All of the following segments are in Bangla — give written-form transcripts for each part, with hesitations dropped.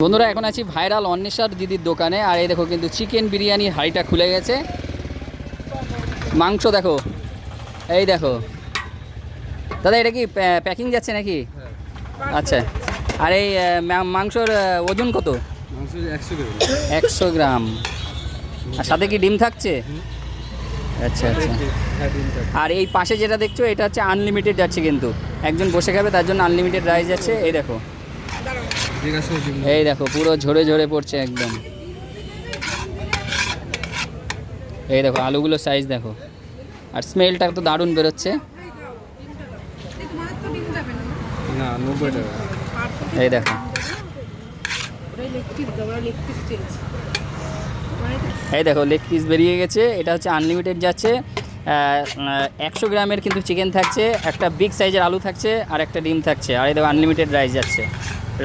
বন্ধুরা এখন আছি ভাইরাল অন্বেষার দিদির দোকানে। আর এই দেখো কিন্তু চিকেন বিরিয়ানির হাঁড়িটা খুলে গেছে। মাংস দেখো, এই দেখো দাদা, এটা কি প্যাকিং যাচ্ছে নাকি? আচ্ছা, আর এই মাংসর ওজন কত? 100 গ্রাম। আর সাথে কি ডিম থাকছে? আচ্ছা আচ্ছা। আর এই পাশে যেটা দেখছো এটা হচ্ছে আনলিমিটেড যাচ্ছে, কিন্তু একজন বসে খাবে তার জন্য আনলিমিটেড রাইস যাচ্ছে। এই দেখো, এই দেখো পুরো ঝরে ঝরে পড়ছে একদম। এই দেখো আলুগুলোর সাইজ দেখো, আর স্মেলটা তো দারুণ বেরোচ্ছে। এই দেখো, এই দেখো লেগ পিস বেরিয়ে গেছে। এটা হচ্ছে আনলিমিটেড যাচ্ছে। 100 গ্রামের কিন্তু চিকেন থাকছে, একটা বিগ সাইজের আলু থাকছে, আর একটা ডিম থাকছে। আর এই দেখো আনলিমিটেড রাইস যাচ্ছে।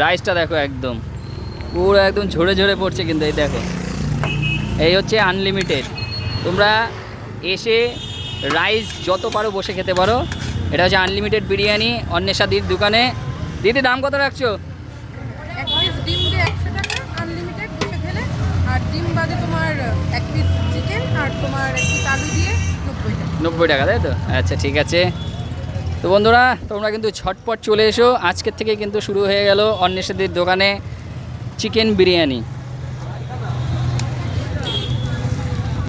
রাইসটা দেখো একদম পুরো একদম ঝরে ঝরে পড়ছে কিন্তু। এই দেখো, এই হচ্ছে আনলিমিটেড। তোমরা এসে রাইস যত পারো বসে খেতে পারো। এটা হচ্ছে আনলিমিটেড বিরিয়ানি অন্বেষা দিদির দোকানে। দিদি দাম কত রাখছো? এক পিস ডিম দিয়ে 100 টাকা আনলিমিটেড বসে খেলে, আর ডিম বাদে তোমার এক পিস চিকেন আর তোমার এক পিস আলু দিয়ে 90 টাকা। 90 টাকা, তাই তো? আচ্ছা ঠিক আছে। তো বন্ধুরা তোমরা কিন্তু ঝটপট চলে এসো। আজকের থেকে কিন্তু শুরু হয়ে গেল অন্বেষা দিদির দোকানে চিকেন বিরিয়ানি।